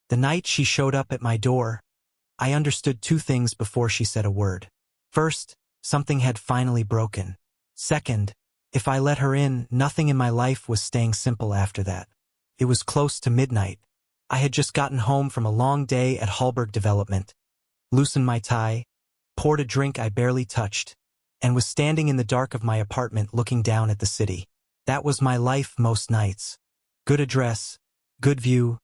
The night she showed up at my door, I understood two things before she said a word. First, something had finally broken. Second, if I let her in, nothing in my life was staying simple after that. It was close to midnight. I had just gotten home from a long day at Hallberg Development, loosened my tie, poured a drink I barely touched, and was standing in the dark of my apartment looking down at the city. That was my life most nights. Good address, good view,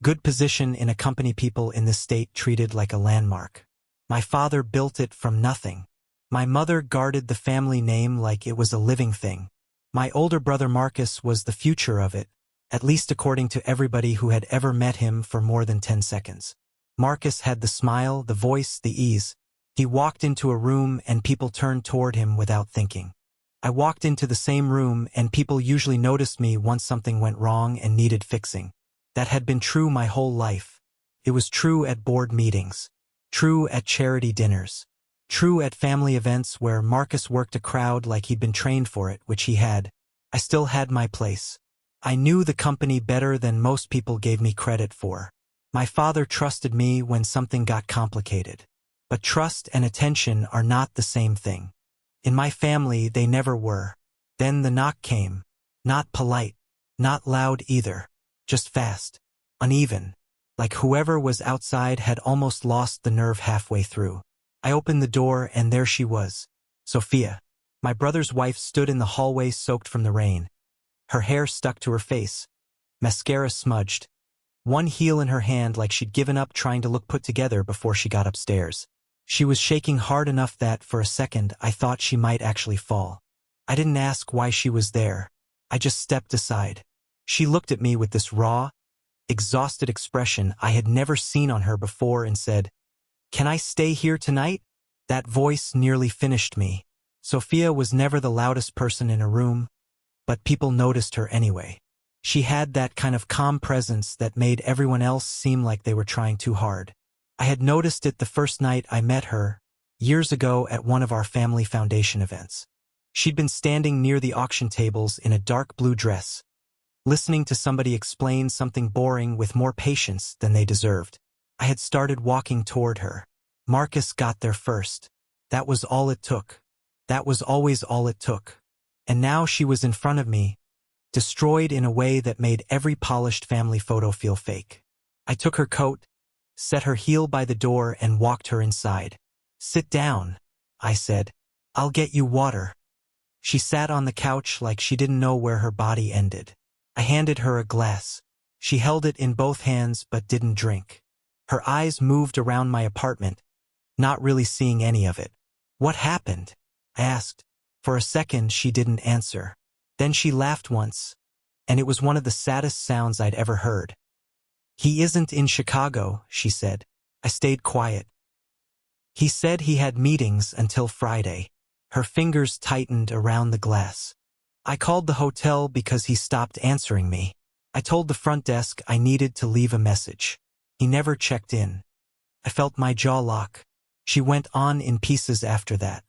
good position in a company people in this state treated like a landmark. My father built it from nothing. My mother guarded the family name like it was a living thing. My older brother Marcus was the future of it, at least according to everybody who had ever met him for more than 10 seconds. Marcus had the smile, the voice, the ease. He walked into a room and people turned toward him without thinking. I walked into the same room and people usually noticed me once something went wrong and needed fixing. That had been true my whole life. It was true at board meetings, true at charity dinners, true at family events where Marcus worked a crowd like he'd been trained for it, which he had. I still had my place. I knew the company better than most people gave me credit for. My father trusted me when something got complicated. But trust and attention are not the same thing. In my family, they never were. Then the knock came. Not polite, not loud either. Just fast, uneven, like whoever was outside had almost lost the nerve halfway through. I opened the door and there she was, Sophia. My brother's wife stood in the hallway soaked from the rain. Her hair stuck to her face, mascara smudged, one heel in her hand like she'd given up trying to look put together before she got upstairs. She was shaking hard enough that, for a second, I thought she might actually fall. I didn't ask why she was there. I just stepped aside. She looked at me with this raw, exhausted expression I had never seen on her before and said, "Can I stay here tonight?" That voice nearly finished me. Sophia was never the loudest person in a room, but people noticed her anyway. She had that kind of calm presence that made everyone else seem like they were trying too hard. I had noticed it the first night I met her, years ago at one of our family foundation events. She'd been standing near the auction tables in a dark blue dress, listening to somebody explain something boring with more patience than they deserved. I had started walking toward her. Marcus got there first. That was all it took. That was always all it took. And now she was in front of me, destroyed in a way that made every polished family photo feel fake. I took her coat, set her heel by the door and walked her inside. "Sit down," I said. "I'll get you water." She sat on the couch like she didn't know where her body ended. I handed her a glass. She held it in both hands but didn't drink. Her eyes moved around my apartment, not really seeing any of it. "What happened?" I asked. For a second she didn't answer. Then she laughed once, and it was one of the saddest sounds I'd ever heard. "He isn't in Chicago," she said. I stayed quiet. "He said he had meetings until Friday." Her fingers tightened around the glass. "I called the hotel because he stopped answering me. I told the front desk I needed to leave a message. He never checked in." I felt my jaw lock. She went on in pieces after that.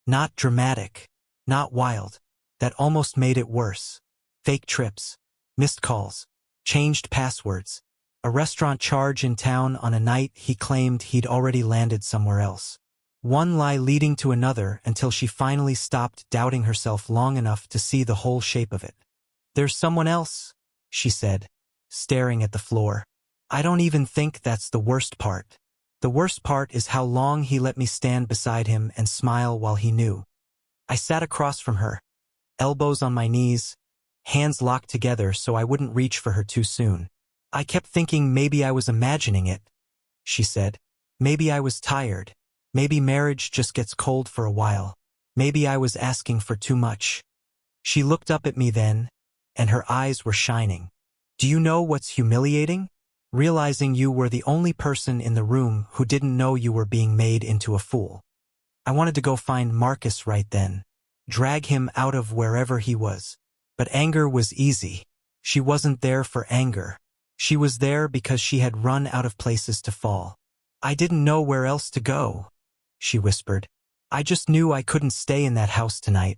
Not dramatic, not wild. That almost made it worse. Fake trips, missed calls, changed passwords, a restaurant charge in town on a night he claimed he'd already landed somewhere else. One lie leading to another until she finally stopped doubting herself long enough to see the whole shape of it. "There's someone else," she said, staring at the floor. "I don't even think that's the worst part. The worst part is how long he let me stand beside him and smile while he knew." I sat across from her, elbows on my knees, hands locked together so I wouldn't reach for her too soon. "I kept thinking maybe I was imagining it," she said. "Maybe I was tired. Maybe marriage just gets cold for a while. Maybe I was asking for too much." She looked up at me then, and her eyes were shining. "Do you know what's humiliating? Realizing you were the only person in the room who didn't know you were being made into a fool." I wanted to go find Marcus right then, drag him out of wherever he was. But anger was easy. She wasn't there for anger. She was there because she had run out of places to fall. "I didn't know where else to go," she whispered. "I just knew I couldn't stay in that house tonight."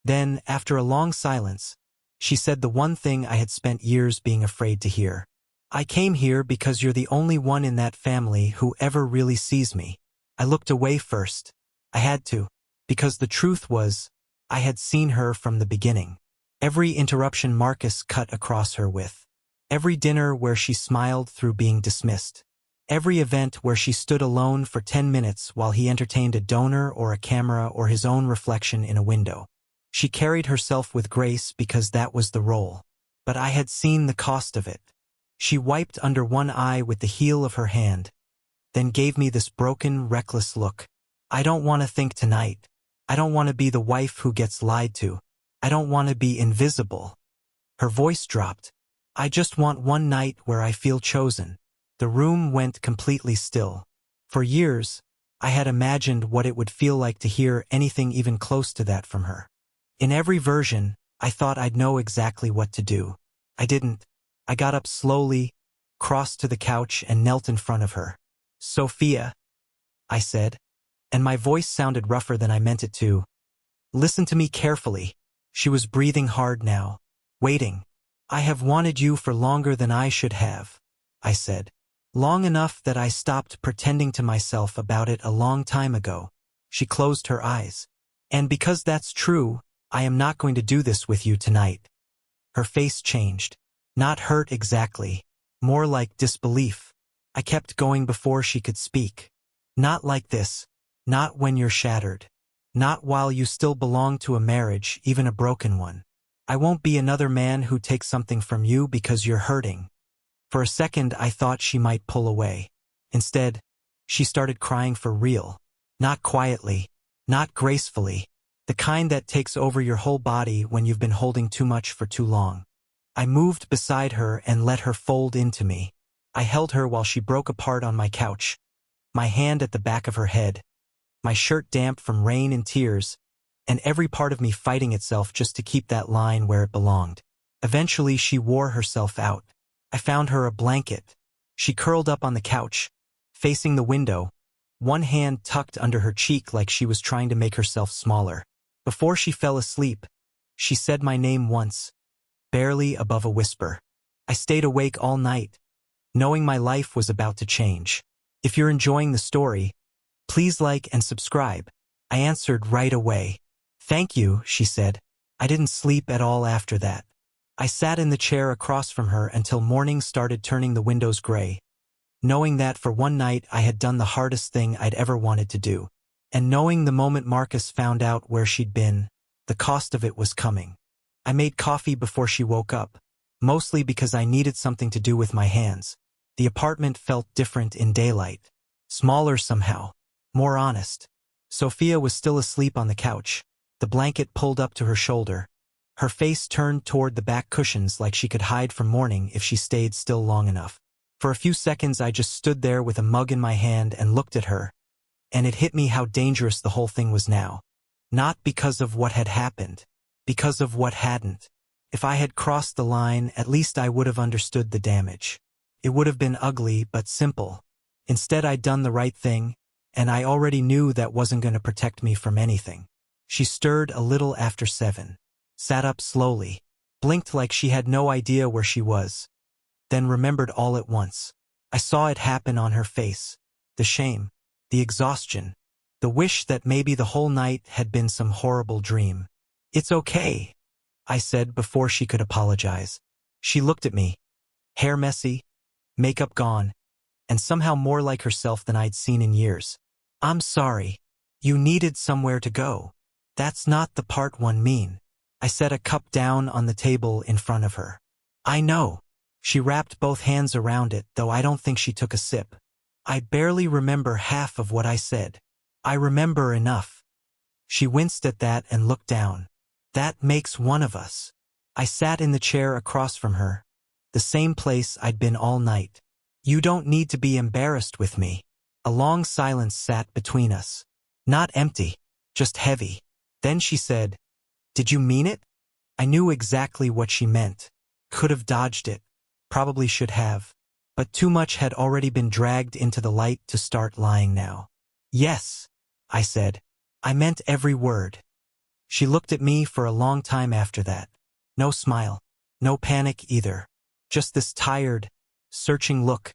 Then, after a long silence, she said the one thing I had spent years being afraid to hear. I came here because you're the only one in that family who ever really sees me. I looked away first. I had to, because the truth was, I had seen her from the beginning. Every interruption Marcus cut across her with. Every dinner where she smiled through being dismissed. Every event where she stood alone for 10 minutes while he entertained a donor or a camera or his own reflection in a window. She carried herself with grace because that was the role. But I had seen the cost of it. She wiped under one eye with the heel of her hand, then gave me this broken, reckless look. I don't want to think tonight. I don't want to be the wife who gets lied to. I don't want to be invisible. Her voice dropped. I just want one night where I feel chosen. The room went completely still. For years, I had imagined what it would feel like to hear anything even close to that from her. In every version, I thought I'd know exactly what to do. I didn't. I got up slowly, crossed to the couch, and knelt in front of her. Sophia, I said, and my voice sounded rougher than I meant it to. Listen to me carefully. She was breathing hard now, waiting. I have wanted you for longer than I should have, I said. Long enough that I stopped pretending to myself about it a long time ago. She closed her eyes. And because that's true, I am not going to do this with you tonight. Her face changed. Not hurt exactly, more like disbelief. I kept going before she could speak. Not like this. Not when you're shattered. Not while you still belong to a marriage, even a broken one. I won't be another man who takes something from you because you're hurting. For a second, I thought she might pull away. Instead, she started crying for real. Not quietly, not gracefully, the kind that takes over your whole body when you've been holding too much for too long. I moved beside her and let her fold into me. I held her while she broke apart on my couch, my hand at the back of her head, my shirt damp from rain and tears, and every part of me fighting itself just to keep that line where it belonged. Eventually, she wore herself out. I found her a blanket. She curled up on the couch, facing the window, one hand tucked under her cheek like she was trying to make herself smaller. Before she fell asleep, she said my name once, barely above a whisper. I stayed awake all night, knowing my life was about to change. If you're enjoying the story, please like and subscribe. I answered right away. Thank you, she said. I didn't sleep at all after that. I sat in the chair across from her until morning started turning the windows gray, knowing that for one night I had done the hardest thing I'd ever wanted to do. And knowing the moment Marcus found out where she'd been, the cost of it was coming. I made coffee before she woke up, mostly because I needed something to do with my hands. The apartment felt different in daylight. Smaller somehow. More honest. Sophia was still asleep on the couch, the blanket pulled up to her shoulder, her face turned toward the back cushions like she could hide from morning if she stayed still long enough. For a few seconds I just stood there with a mug in my hand and looked at her, and it hit me how dangerous the whole thing was now. Not because of what had happened, because of what hadn't. If I had crossed the line, at least I would have understood the damage. It would have been ugly but simple. Instead, I'd done the right thing, and I already knew that wasn't going to protect me from anything. She stirred a little after 7, sat up slowly, blinked like she had no idea where she was, then remembered all at once. I saw it happen on her face. The shame, the exhaustion, the wish that maybe the whole night had been some horrible dream. It's okay, I said before she could apologize. She looked at me, hair messy, makeup gone, and somehow more like herself than I'd seen in years. I'm sorry. You needed somewhere to go. That's not the part one mean. I set a cup down on the table in front of her. I know. She wrapped both hands around it, though I don't think she took a sip. I barely remember half of what I said. I remember enough. She winced at that and looked down. That makes one of us. I sat in the chair across from her, the same place I'd been all night. You don't need to be embarrassed with me. A long silence sat between us. Not empty, just heavy. Then she said, "Did you mean it?" I knew exactly what she meant. Could have dodged it. Probably should have. But too much had already been dragged into the light to start lying now. Yes, I said. I meant every word. She looked at me for a long time after that. No smile. No panic either. Just this tired, searching look,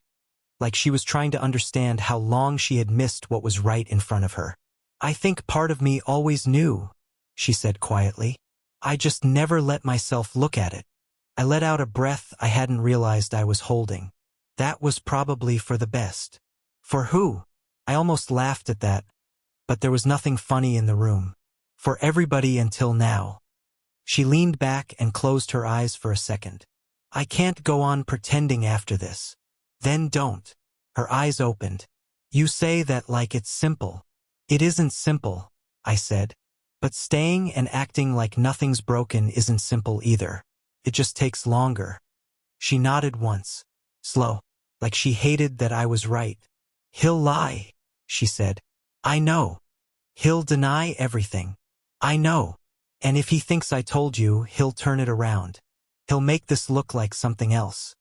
like she was trying to understand how long she had missed what was right in front of her. "I think part of me always knew," she said quietly. "I just never let myself look at it. I let out a breath I hadn't realized I was holding. That was probably for the best." "For who?" I almost laughed at that, but there was nothing funny in the room. "For everybody until now." She leaned back and closed her eyes for a second. "I can't go on pretending after this." "Then don't." Her eyes opened. "You say that like it's simple." "It isn't simple," I said. "But staying and acting like nothing's broken isn't simple either. It just takes longer." She nodded once, slow, like she hated that I was right. "He'll lie," she said. "I know. He'll deny everything. I know. And if he thinks I told you, he'll turn it around. He'll make this look like something else."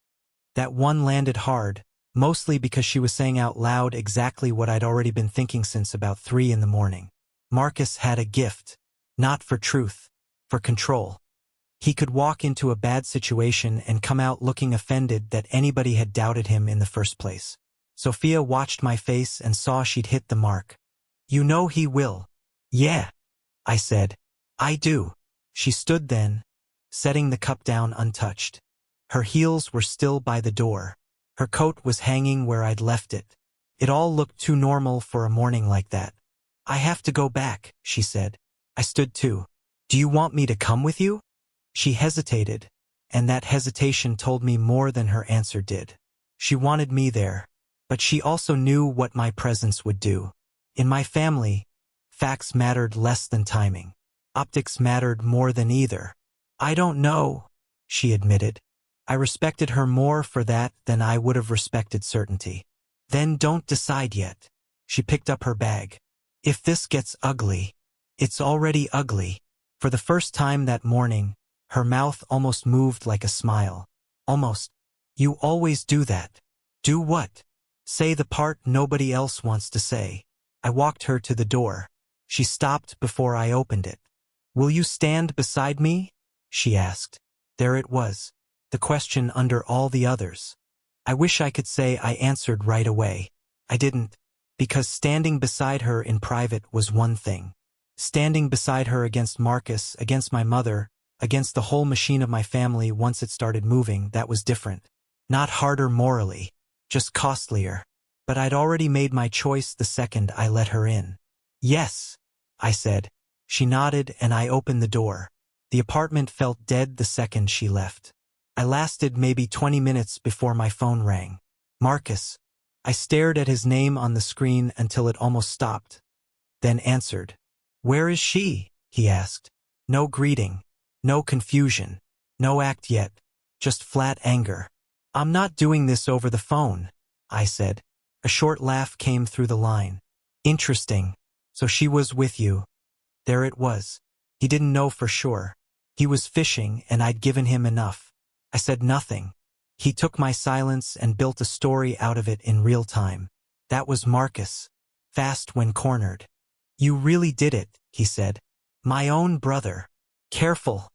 That one landed hard, mostly because she was saying out loud exactly what I'd already been thinking since about 3 in the morning. Marcus had a gift. Not for truth, for control. He could walk into a bad situation and come out looking offended that anybody had doubted him in the first place. Sophia watched my face and saw she'd hit the mark. "You know he will." "Yeah," I said. "I do." She stood then, setting the cup down untouched. Her heels were still by the door. Her coat was hanging where I'd left it. It all looked too normal for a morning like that. "I have to go back," she said. I stood too. "Do you want me to come with you?" She hesitated, and that hesitation told me more than her answer did. She wanted me there, but she also knew what my presence would do. In my family, facts mattered less than timing. Optics mattered more than either. "I don't know," she admitted. I respected her more for that than I would have respected certainty. "Then don't decide yet." She picked up her bag. "If this gets ugly, it's already ugly." For the first time that morning, her mouth almost moved like a smile. "Almost. You always do that." "Do what?" "Say the part nobody else wants to say." I walked her to the door. She stopped before I opened it. "Will you stand beside me?" she asked. There it was, the question under all the others. I wish I could say I answered right away. I didn't, because standing beside her in private was one thing. Standing beside her against Marcus, against my mother, against the whole machine of my family once it started moving, that was different. Not harder morally, just costlier. But I'd already made my choice the second I let her in. "Yes," I said. She nodded and I opened the door. The apartment felt dead the second she left. I lasted maybe 20 minutes before my phone rang. "Marcus." I stared at his name on the screen until it almost stopped, then answered. "Where is she?" he asked. No greeting, no confusion, no act yet, just flat anger. "I'm not doing this over the phone," I said. A short laugh came through the line. "Interesting. So she was with you." There it was. He didn't know for sure. He was fishing and I'd given him enough. I said nothing. He took my silence and built a story out of it in real time. That was Marcus. Fast when cornered. "You really did it," he said. "My own brother." "Careful,"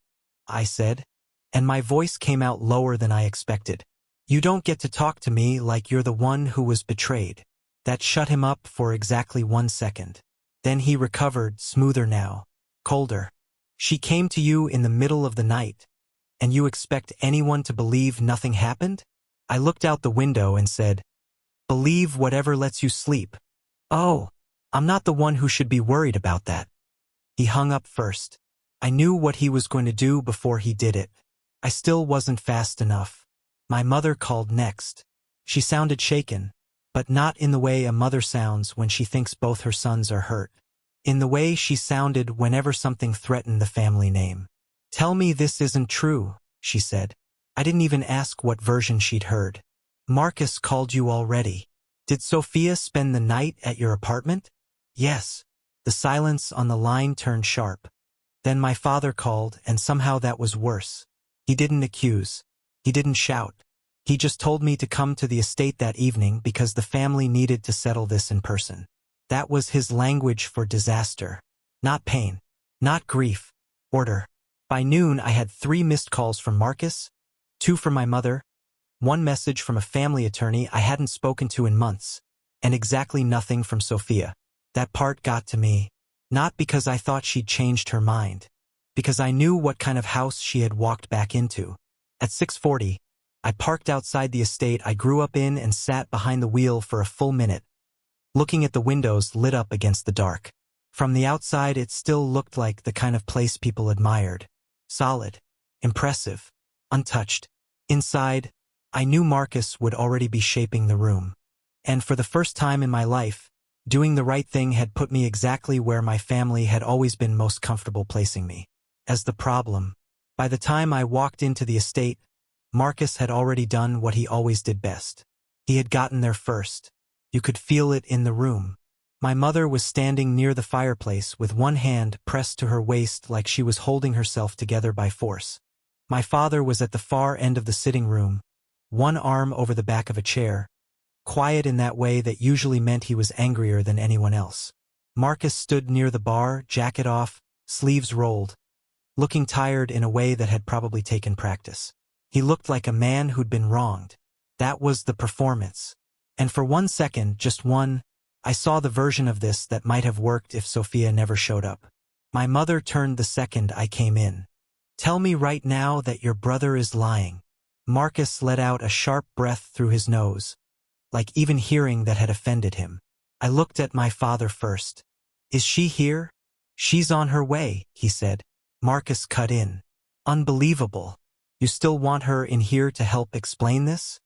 I said, and my voice came out lower than I expected. "You don't get to talk to me like you're the one who was betrayed." That shut him up for exactly 1 second. Then he recovered, smoother now, colder. "She came to you in the middle of the night, and you expect anyone to believe nothing happened?" I looked out the window and said, "Believe whatever lets you sleep." "Oh, I'm not the one who should be worried about that." He hung up first. I knew what he was going to do before he did it. I still wasn't fast enough. My mother called next. She sounded shaken, but not in the way a mother sounds when she thinks both her sons are hurt. In the way she sounded whenever something threatened the family name. "Tell me this isn't true," she said. I didn't even ask what version she'd heard. "Marcus called you already. Did Sophia spend the night at your apartment?" "Yes." The silence on the line turned sharp. Then my father called, and somehow that was worse. He didn't accuse. He didn't shout. He just told me to come to the estate that evening because the family needed to settle this in person. That was his language for disaster. Not pain. Not grief. Order. By noon I had 3 missed calls from Marcus, 2 from my mother, One message from a family attorney I hadn't spoken to in months, and exactly nothing from Sophia. That part got to me. Not because I thought she'd changed her mind, because I knew what kind of house she had walked back into. At 6:40, I parked outside the estate I grew up in and sat behind the wheel for a full minute, looking at the windows lit up against the dark. From the outside, it still looked like the kind of place people admired. Solid, impressive, untouched. Inside, I knew Marcus would already be shaping the room. And for the first time in my life, doing the right thing had put me exactly where my family had always been most comfortable placing me. As the problem. By the time I walked into the estate, Marcus had already done what he always did best. He had gotten there first. You could feel it in the room. My mother was standing near the fireplace with one hand pressed to her waist like she was holding herself together by force. My father was at the far end of the sitting room, one arm over the back of a chair, quiet in that way that usually meant he was angrier than anyone else. Marcus stood near the bar, jacket off, sleeves rolled, looking tired in a way that had probably taken practice. He looked like a man who'd been wronged. That was the performance. And for 1 second, just one, I saw the version of this that might have worked if Sophia never showed up. My mother turned the second I came in. "Tell me right now that your brother is lying." Marcus let out a sharp breath through his nose, like even hearing that had offended him. I looked at my father first. "Is she here?" "She's on her way," he said. Marcus cut in. "Unbelievable. You still want her in here to help explain this?"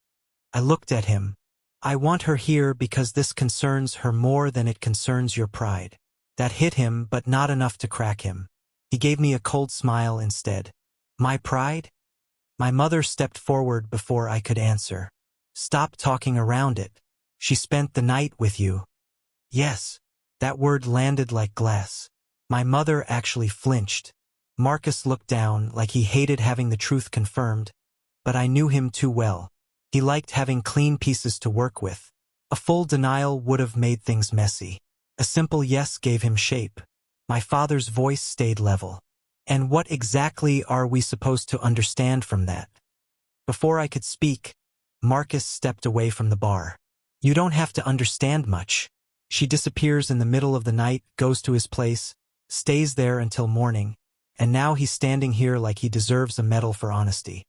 I looked at him. "I want her here because this concerns her more than it concerns your pride." That hit him, but not enough to crack him. He gave me a cold smile instead. "My pride?" My mother stepped forward before I could answer. "Stop talking around it. She spent the night with you." "Yes." That word landed like glass. My mother actually flinched. Marcus looked down like he hated having the truth confirmed, but I knew him too well. He liked having clean pieces to work with. A full denial would have made things messy. A simple yes gave him shape. My father's voice stayed level. "And what exactly are we supposed to understand from that?" Before I could speak, Marcus stepped away from the bar. "You don't have to understand much. She disappears in the middle of the night, goes to his place, stays there until morning, and now he's standing here like he deserves a medal for honesty."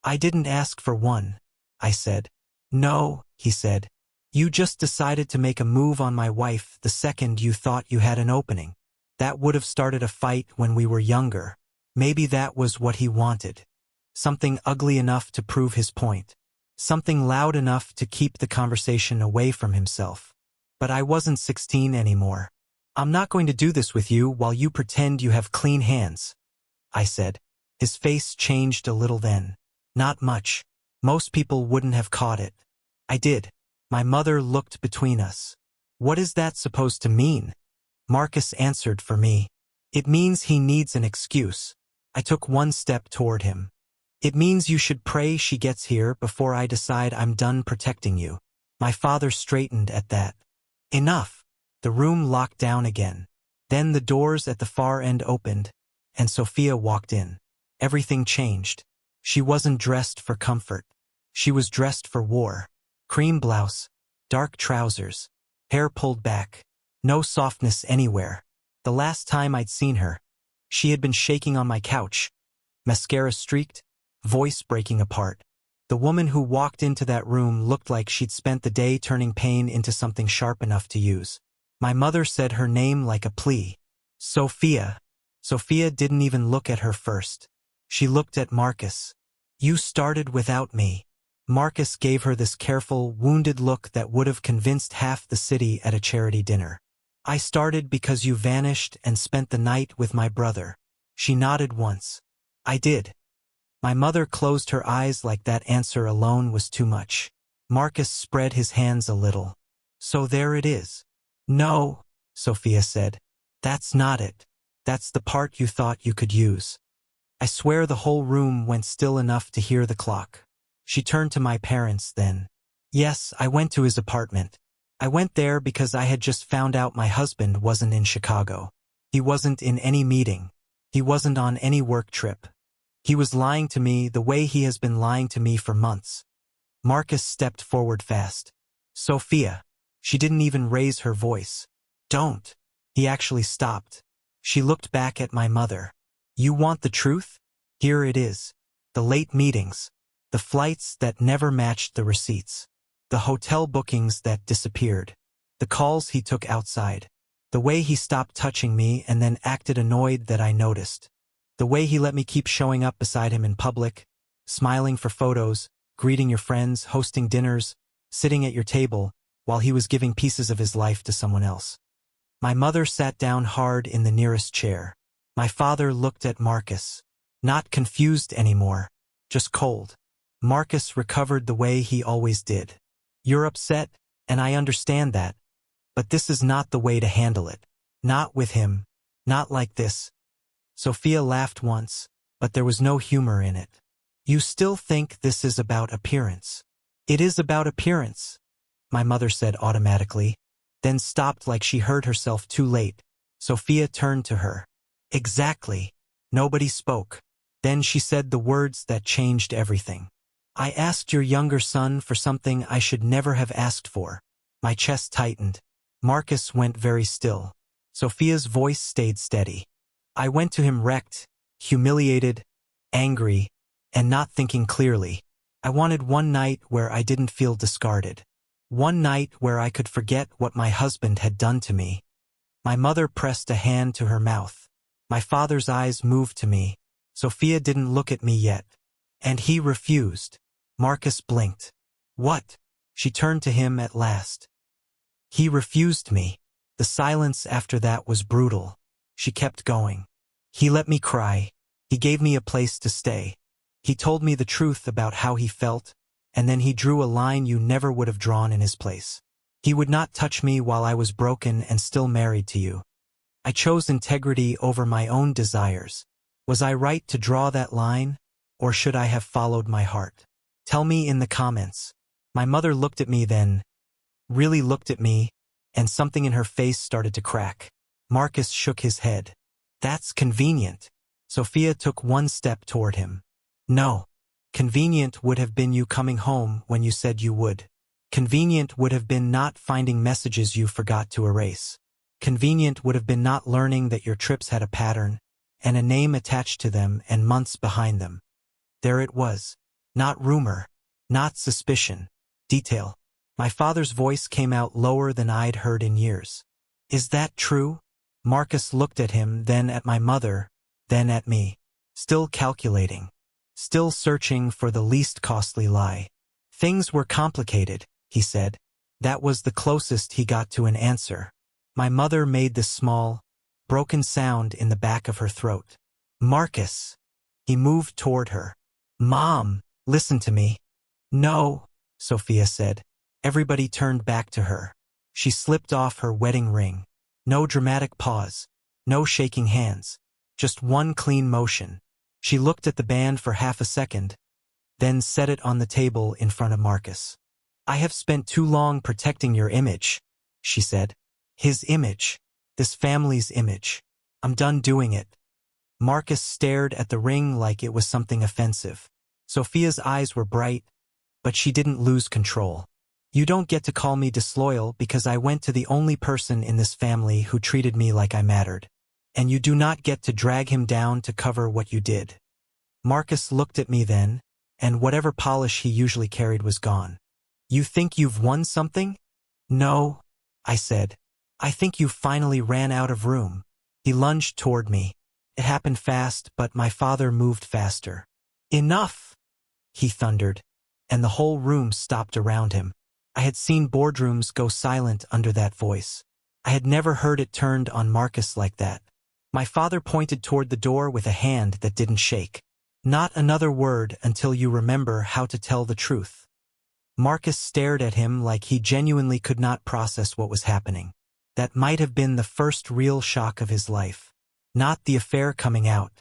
"I didn't ask for one," I said. "No," he said. "You just decided to make a move on my wife the second you thought you had an opening. That would have started a fight when we were younger. Maybe that was what he wanted. Something ugly enough to prove his point. Something loud enough to keep the conversation away from himself. But I wasn't 16 anymore. I'm not going to do this with you while you pretend you have clean hands," I said. His face changed a little then. Not much. Most people wouldn't have caught it. I did. My mother looked between us. "What is that supposed to mean?" Marcus answered for me. "It means he needs an excuse." I took one step toward him. "It means you should pray she gets here before I decide I'm done protecting you." My father straightened at that. "Enough." The room locked down again. Then the doors at the far end opened, and Sophia walked in. Everything changed. She wasn't dressed for comfort. She was dressed for war. Cream blouse, dark trousers, hair pulled back. No softness anywhere. The last time I'd seen her, she had been shaking on my couch, mascara streaked, voice breaking apart. The woman who walked into that room looked like she'd spent the day turning pain into something sharp enough to use. My mother said her name like a plea. "Sophia." Sophia didn't even look at her first. She looked at Marcus. "You started without me." Marcus gave her this careful, wounded look that would have convinced half the city at a charity dinner. "I started because you vanished and spent the night with my brother." She nodded once. "I did." My mother closed her eyes like that answer alone was too much. Marcus spread his hands a little. "So there it is." "No," Sophia said. "That's not it. That's the part you thought you could use." I swear the whole room went still enough to hear the clock. She turned to my parents then. "Yes, I went to his apartment. I went there because I had just found out my husband wasn't in Chicago. He wasn't in any meeting. He wasn't on any work trip. He was lying to me the way he has been lying to me for months. Marcus stepped forward fast. Sophia. She didn't even raise her voice. Don't. He actually stopped. She looked back at my mother. You want the truth? Here it is. The late meetings. The flights that never matched the receipts. The hotel bookings that disappeared. The calls he took outside. The way he stopped touching me and then acted annoyed that I noticed. The way he let me keep showing up beside him in public, smiling for photos, greeting your friends, hosting dinners, sitting at your table, while he was giving pieces of his life to someone else. My mother sat down hard in the nearest chair. My father looked at Marcus. Not confused anymore, just cold. Marcus recovered the way he always did. You're upset, and I understand that. But this is not the way to handle it. Not with him. Not like this. Sophia laughed once, but there was no humor in it. You still think this is about appearance. It is about appearance, my mother said automatically, then stopped like she heard herself too late. Sophia turned to her. Exactly. Nobody spoke. Then she said the words that changed everything. I asked your younger son for something I should never have asked for. My chest tightened. Marcus went very still. Sophia's voice stayed steady. I went to him wrecked, humiliated, angry, and not thinking clearly. I wanted one night where I didn't feel discarded. One night where I could forget what my husband had done to me. My mother pressed a hand to her mouth. My father's eyes moved to me. Sophia didn't look at me yet. And he refused. Marcus blinked. What? She turned to him at last. He refused me. The silence after that was brutal. She kept going. He let me cry. He gave me a place to stay. He told me the truth about how he felt, and then he drew a line you never would have drawn in his place. He would not touch me while I was broken and still married to you. I chose integrity over my own desires. Was I right to draw that line, or should I have followed my heart? Tell me in the comments. My mother looked at me then, really looked at me, and something in her face started to crack. Marcus shook his head. That's convenient. Sophia took one step toward him. No. Convenient would have been you coming home when you said you would. Convenient would have been not finding messages you forgot to erase. Convenient would have been not learning that your trips had a pattern, and a name attached to them and months behind them. There it was. Not rumor. Not suspicion. Detail. My father's voice came out lower than I'd heard in years. Is that true? Marcus looked at him, then at my mother, then at me. Still calculating. Still searching for the least costly lie. Things were complicated, he said. That was the closest he got to an answer. My mother made this small, broken sound in the back of her throat. Marcus. He moved toward her. Mom, listen to me. No, Sophia said. Everybody turned back to her. She slipped off her wedding ring. No dramatic pause. No shaking hands. Just one clean motion. She looked at the band for half a second, then set it on the table in front of Marcus. I have spent too long protecting your image, she said. His image. This family's image. I'm done doing it. Marcus stared at the ring like it was something offensive. Sophia's eyes were bright, but she didn't lose control. You don't get to call me disloyal because I went to the only person in this family who treated me like I mattered. And you do not get to drag him down to cover what you did. Marcus looked at me then, and whatever polish he usually carried was gone. You think you've won something? No, I said. I think you finally ran out of room. He lunged toward me. It happened fast, but my father moved faster. Enough, he thundered, and the whole room stopped around him. I had seen boardrooms go silent under that voice. I had never heard it turned on Marcus like that. My father pointed toward the door with a hand that didn't shake. Not another word until you remember how to tell the truth. Marcus stared at him like he genuinely could not process what was happening. That might have been the first real shock of his life. Not the affair coming out.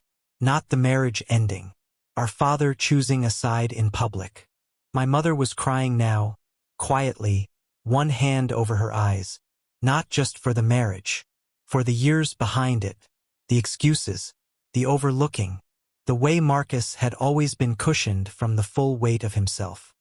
Not the marriage ending. Our father choosing a side in public. My mother was crying now, quietly, one hand over her eyes. Not just for the marriage. For the years behind it. The excuses. The overlooking. The way Marcus had always been cushioned from the full weight of himself.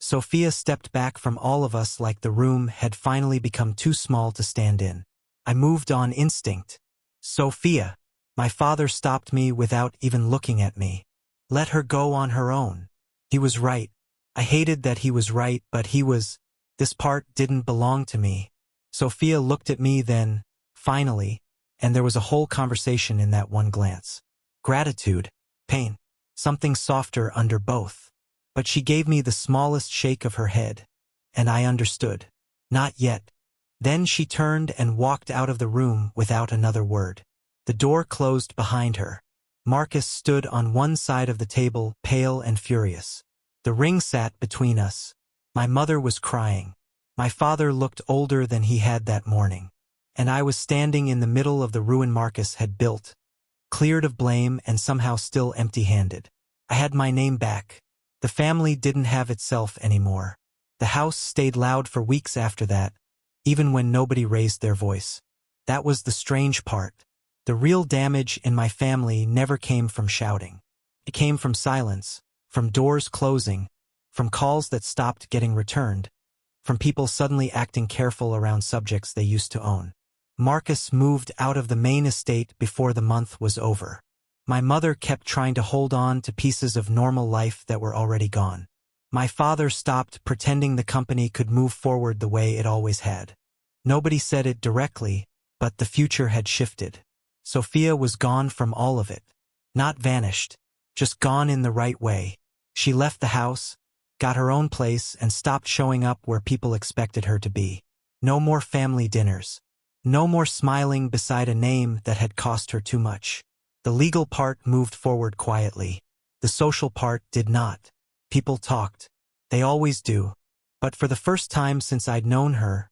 Sophia stepped back from all of us like the room had finally become too small to stand in. I moved on instinct. Sophia. My father stopped me without even looking at me. Let her go on her own. He was right. I hated that he was right, but this part didn't belong to me. Sophia looked at me then, finally, and there was a whole conversation in that one glance. Gratitude, pain, something softer under both. But she gave me the smallest shake of her head, and I understood. Not yet. Then she turned and walked out of the room without another word. The door closed behind her. Marcus stood on one side of the table, pale and furious. The ring sat between us. My mother was crying. My father looked older than he had that morning. And I was standing in the middle of the ruin Marcus had built, cleared of blame and somehow still empty-handed. I had my name back. The family didn't have itself anymore. The house stayed loud for weeks after that, even when nobody raised their voice. That was the strange part. The real damage in my family never came from shouting. It came from silence, from doors closing, from calls that stopped getting returned, from people suddenly acting careful around subjects they used to own. Marcus moved out of the main estate before the month was over. My mother kept trying to hold on to pieces of normal life that were already gone. My father stopped pretending the company could move forward the way it always had. Nobody said it directly, but the future had shifted. Sophia was gone from all of it. Not vanished, just gone in the right way. She left the house, got her own place, and stopped showing up where people expected her to be. No more family dinners. No more smiling beside a name that had cost her too much. The legal part moved forward quietly. The social part did not. People talked. They always do. But for the first time since I'd known her,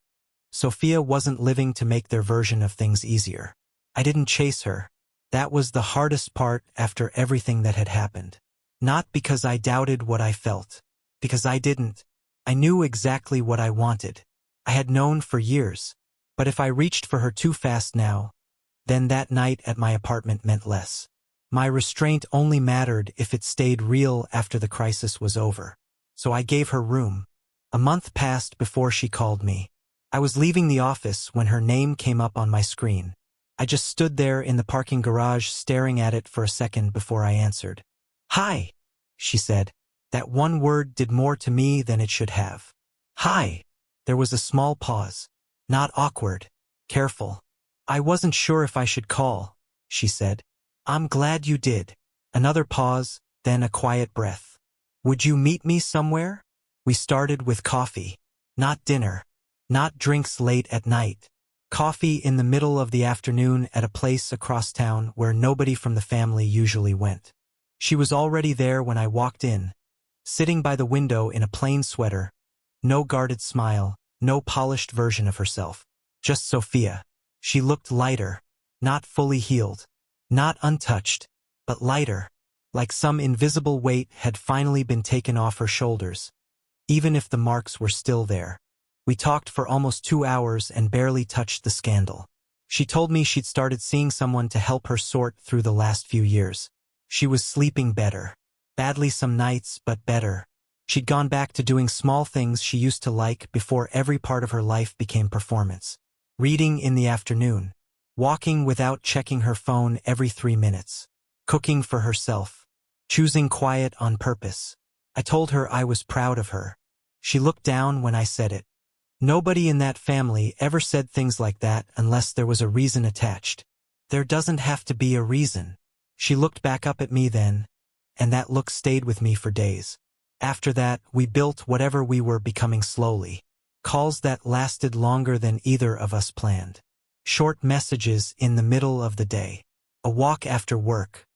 Sophia wasn't living to make their version of things easier. I didn't chase her. That was the hardest part after everything that had happened. Not because I doubted what I felt. Because I didn't. I knew exactly what I wanted. I had known for years. But if I reached for her too fast now, then that night at my apartment meant less. My restraint only mattered if it stayed real after the crisis was over. So I gave her room. A month passed before she called me. I was leaving the office when her name came up on my screen. I just stood there in the parking garage staring at it for a second before I answered. "Hi," she said. That one word did more to me than it should have. "Hi." There was a small pause. Not awkward. Careful. "I wasn't sure if I should call," she said. "I'm glad you did." Another pause, then a quiet breath. "Would you meet me somewhere?" We started with coffee. Not dinner. Not drinks late at night. Coffee in the middle of the afternoon at a place across town where nobody from the family usually went. She was already there when I walked in, sitting by the window in a plain sweater, no guarded smile, no polished version of herself. Just Sophia. She looked lighter, not fully healed, not untouched, but lighter, like some invisible weight had finally been taken off her shoulders, even if the marks were still there. We talked for almost 2 hours and barely touched the scandal. She told me she'd started seeing someone to help her sort through the last few years. She was sleeping better. Badly some nights, but better. She'd gone back to doing small things she used to like before every part of her life became performance. Reading in the afternoon. Walking without checking her phone every 3 minutes. Cooking for herself. Choosing quiet on purpose. I told her I was proud of her. She looked down when I said it. Nobody in that family ever said things like that unless there was a reason attached. There doesn't have to be a reason. She looked back up at me then, and that look stayed with me for days. After that, we built whatever we were becoming slowly. Calls that lasted longer than either of us planned. Short messages in the middle of the day. A walk after work.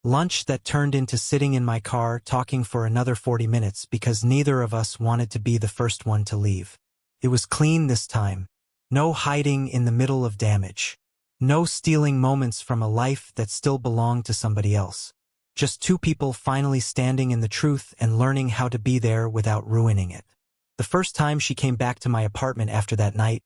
Lunch that turned into sitting in my car talking for another 40 minutes because neither of us wanted to be the first one to leave. It was clean this time. No hiding in the middle of damage. No stealing moments from a life that still belonged to somebody else. Just two people finally standing in the truth and learning how to be there without ruining it. The first time she came back to my apartment after that night,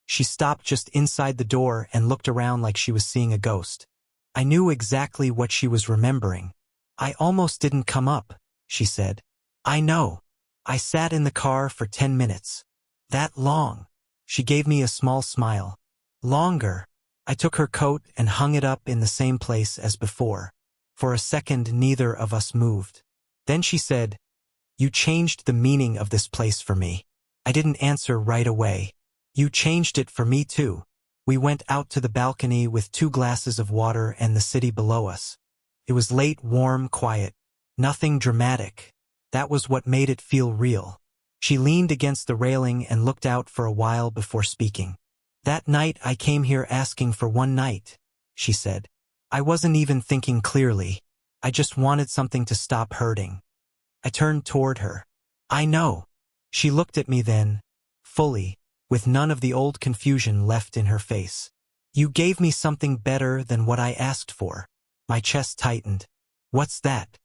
she stopped just inside the door and looked around like she was seeing a ghost. I knew exactly what she was remembering. "I almost didn't come up," she said. "I know." I sat in the car for 10 minutes. That long. She gave me a small smile. Longer. I took her coat and hung it up in the same place as before. For a second, neither of us moved. Then she said, "You changed the meaning of this place for me." I didn't answer right away. "You changed it for me too." We went out to the balcony with 2 glasses of water and the city below us. It was late, warm, quiet. Nothing dramatic. That was what made it feel real. She leaned against the railing and looked out for a while before speaking. "That night I came here asking for one night," she said. "I wasn't even thinking clearly. I just wanted something to stop hurting." I turned toward her. "I know." She looked at me then, fully, with none of the old confusion left in her face. "You gave me something better than what I asked for." My chest tightened. "What's that?"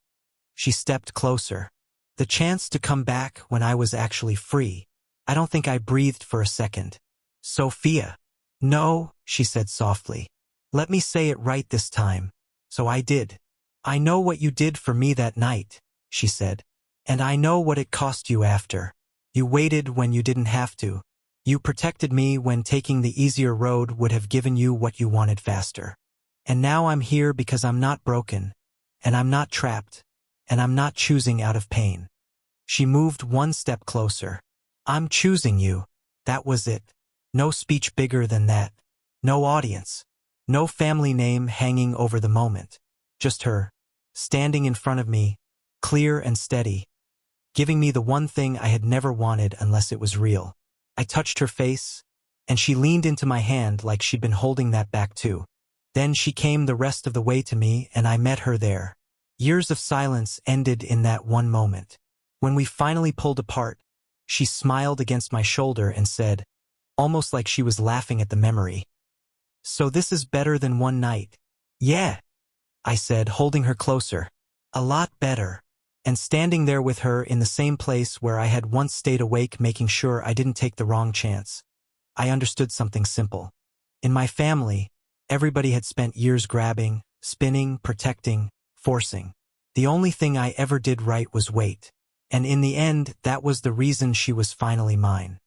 She stepped closer. "The chance to come back when I was actually free." I don't think I breathed for a second. "Sophia." "No," she said softly. "Let me say it right this time." So I did. "I know what you did for me that night," she said. "And I know what it cost you after. You waited when you didn't have to. You protected me when taking the easier road would have given you what you wanted faster. And now I'm here because I'm not broken, and I'm not trapped, and I'm not choosing out of pain." She moved one step closer. "I'm choosing you." That was it. No speech bigger than that. No audience. No family name hanging over the moment. Just her, standing in front of me, clear and steady, giving me the one thing I had never wanted unless it was real. I touched her face, and she leaned into my hand like she'd been holding that back too. Then she came the rest of the way to me, and I met her there. Years of silence ended in that one moment. When we finally pulled apart, she smiled against my shoulder and said, almost like she was laughing at the memory, "So this is better than one night." "Yeah," I said, holding her closer. "A lot better." And standing there with her in the same place where I had once stayed awake making sure I didn't take the wrong chance, I understood something simple. In my family, everybody had spent years grabbing, spinning, protecting, forcing. The only thing I ever did right was wait. And in the end, that was the reason she was finally mine.